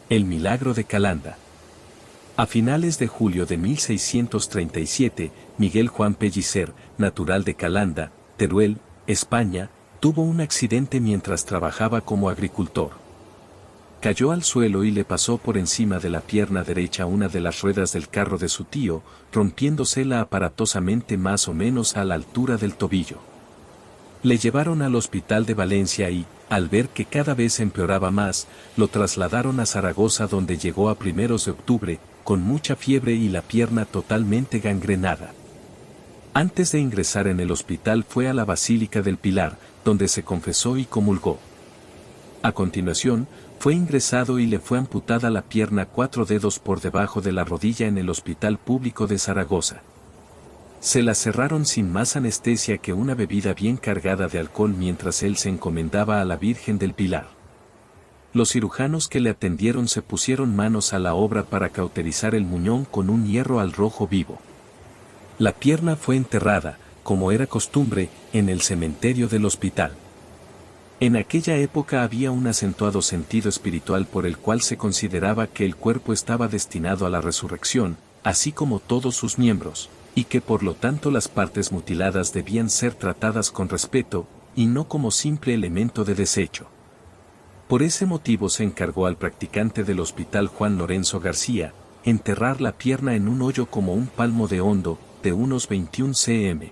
El milagro de Calanda. A finales de julio de 1637, Miguel Juan Pellicer, natural de Calanda, Teruel, España, tuvo un accidente mientras trabajaba como agricultor. Cayó al suelo y le pasó por encima de la pierna derecha una de las ruedas del carro de su tío, rompiéndosela aparatosamente más o menos a la altura del tobillo. Le llevaron al hospital de Valencia y, al ver que cada vez empeoraba más, lo trasladaron a Zaragoza donde llegó a primeros de octubre, con mucha fiebre y la pierna totalmente gangrenada. Antes de ingresar en el hospital fue a la Basílica del Pilar, donde se confesó y comulgó. A continuación, fue ingresado y le fue amputada la pierna 4 dedos por debajo de la rodilla en el Hospital Público de Zaragoza. Se la cerraron sin más anestesia que una bebida bien cargada de alcohol mientras él se encomendaba a la Virgen del Pilar. Los cirujanos que le atendieron se pusieron manos a la obra para cauterizar el muñón con un hierro al rojo vivo. La pierna fue enterrada, como era costumbre, en el cementerio del hospital. En aquella época había un acentuado sentido espiritual por el cual se consideraba que el cuerpo estaba destinado a la resurrección, así como todos sus miembros, y que por lo tanto las partes mutiladas debían ser tratadas con respeto, y no como simple elemento de desecho. Por ese motivo se encargó al practicante del hospital Juan Lorenzo García, enterrar la pierna en un hoyo como un palmo de hondo, de unos 21 cm.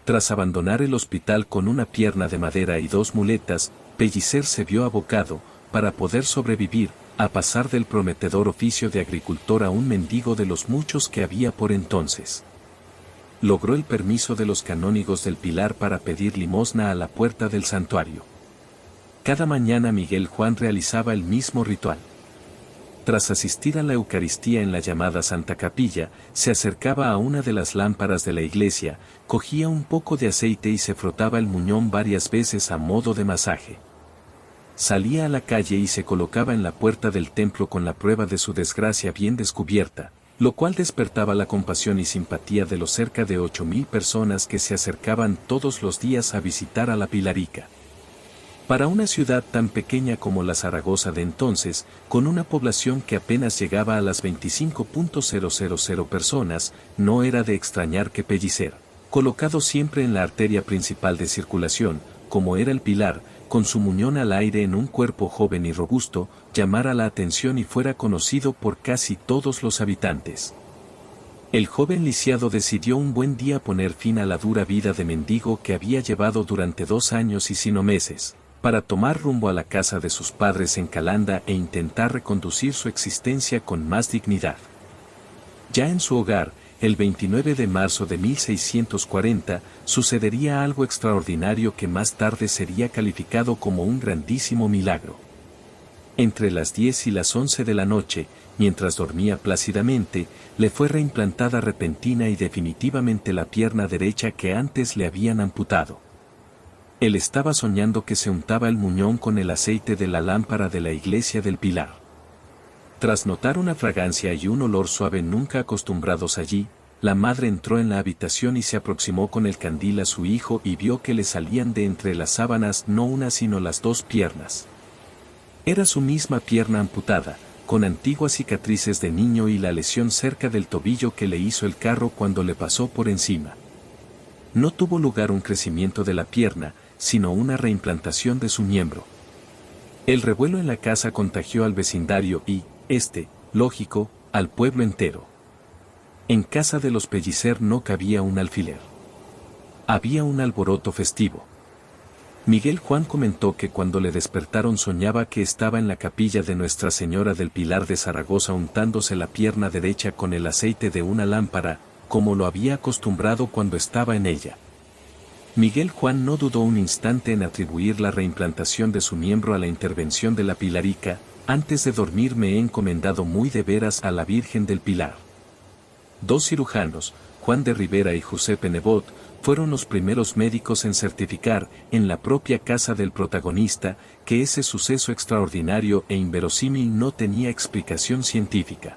Tras abandonar el hospital con una pierna de madera y 2 muletas, Pellicer se vio abocado, para poder sobrevivir, a pasar del prometedor oficio de agricultor a un mendigo de los muchos que había por entonces. Logró el permiso de los canónigos del Pilar para pedir limosna a la puerta del santuario. Cada mañana Miguel Juan realizaba el mismo ritual. Tras asistir a la Eucaristía en la llamada Santa Capilla, se acercaba a una de las lámparas de la iglesia, cogía un poco de aceite y se frotaba el muñón varias veces a modo de masaje. Salía a la calle y se colocaba en la puerta del templo con la prueba de su desgracia bien descubierta, lo cual despertaba la compasión y simpatía de los cerca de 8.000 personas que se acercaban todos los días a visitar a la Pilarica. Para una ciudad tan pequeña como la Zaragoza de entonces, con una población que apenas llegaba a las 25.000 personas, no era de extrañar que Pellicer, colocado siempre en la arteria principal de circulación, como era el Pilar, con su muñón al aire en un cuerpo joven y robusto, llamara la atención y fuera conocido por casi todos los habitantes. El joven lisiado decidió un buen día poner fin a la dura vida de mendigo que había llevado durante 2 años y 5 meses, para tomar rumbo a la casa de sus padres en Calanda e intentar reconducir su existencia con más dignidad. Ya en su hogar, el 29 de marzo de 1640, sucedería algo extraordinario que más tarde sería calificado como un grandísimo milagro. Entre las 10 y las 11 de la noche, mientras dormía plácidamente, le fue reimplantada repentina y definitivamente la pierna derecha que antes le habían amputado. Él estaba soñando que se untaba el muñón con el aceite de la lámpara de la iglesia del Pilar. Tras notar una fragancia y un olor suave nunca acostumbrados allí, la madre entró en la habitación y se aproximó con el candil a su hijo y vio que le salían de entre las sábanas no una sino las 2 piernas. Era su misma pierna amputada, con antiguas cicatrices de niño y la lesión cerca del tobillo que le hizo el carro cuando le pasó por encima. No tuvo lugar un crecimiento de la pierna, sino una reimplantación de su miembro. El revuelo en la casa contagió al vecindario y, lógico, al pueblo entero. En casa de los Pellicer no cabía un alfiler. Había un alboroto festivo. Miguel Juan comentó que cuando le despertaron soñaba que estaba en la capilla de Nuestra Señora del Pilar de Zaragoza untándose la pierna derecha con el aceite de una lámpara, como lo había acostumbrado cuando estaba en ella. Miguel Juan no dudó un instante en atribuir la reimplantación de su miembro a la intervención de la Pilarica. Antes de dormir me he encomendado muy de veras a la Virgen del Pilar. 2 cirujanos, Juan de Rivera y Giuseppe Nebot, fueron los primeros médicos en certificar, en la propia casa del protagonista, que ese suceso extraordinario e inverosímil no tenía explicación científica.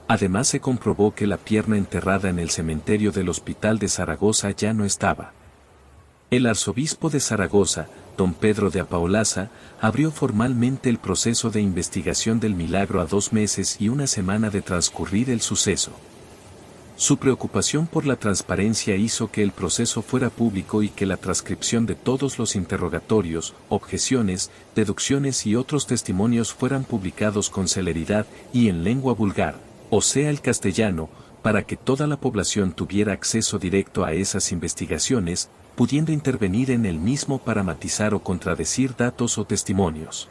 Además se comprobó que la pierna enterrada en el cementerio del Hospital de Zaragoza ya no estaba. El arzobispo de Zaragoza, don Pedro de Apaolaza, abrió formalmente el proceso de investigación del milagro a 2 meses y 1 semana de transcurrir el suceso. Su preocupación por la transparencia hizo que el proceso fuera público y que la transcripción de todos los interrogatorios, objeciones, deducciones y otros testimonios fueran publicados con celeridad y en lengua vulgar, o sea el castellano, para que toda la población tuviera acceso directo a esas investigaciones, pudiendo intervenir en el mismo para matizar o contradecir datos o testimonios.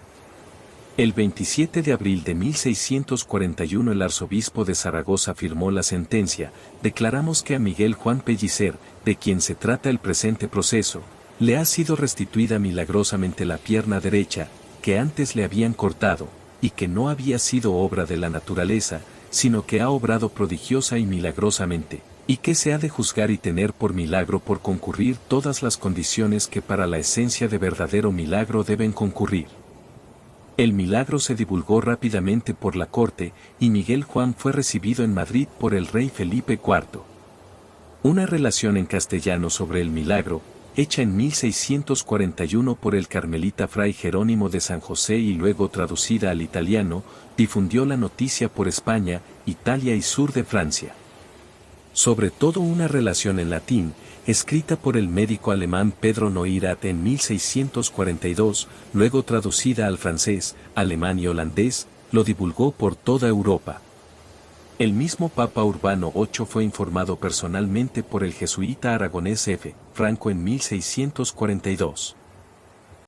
El 27 de abril de 1641 el arzobispo de Zaragoza firmó la sentencia: declaramos que a Miguel Juan Pellicer, de quien se trata el presente proceso, le ha sido restituida milagrosamente la pierna derecha, que antes le habían cortado, y que no había sido obra de la naturaleza, sino que ha obrado prodigiosa y milagrosamente, y que se ha de juzgar y tener por milagro por concurrir todas las condiciones que para la esencia de verdadero milagro deben concurrir. El milagro se divulgó rápidamente por la corte, y Miguel Juan fue recibido en Madrid por el rey Felipe IV. Una relación en castellano sobre el milagro, hecha en 1641 por el carmelita fray Jerónimo de San José y luego traducida al italiano, difundió la noticia por España, Italia y sur de Francia. Sobre todo una relación en latín, escrita por el médico alemán Pedro Neurath en 1642, luego traducida al francés, alemán y holandés, lo divulgó por toda Europa. El mismo Papa Urbano VIII fue informado personalmente por el jesuita aragonés F. Franco en 1642.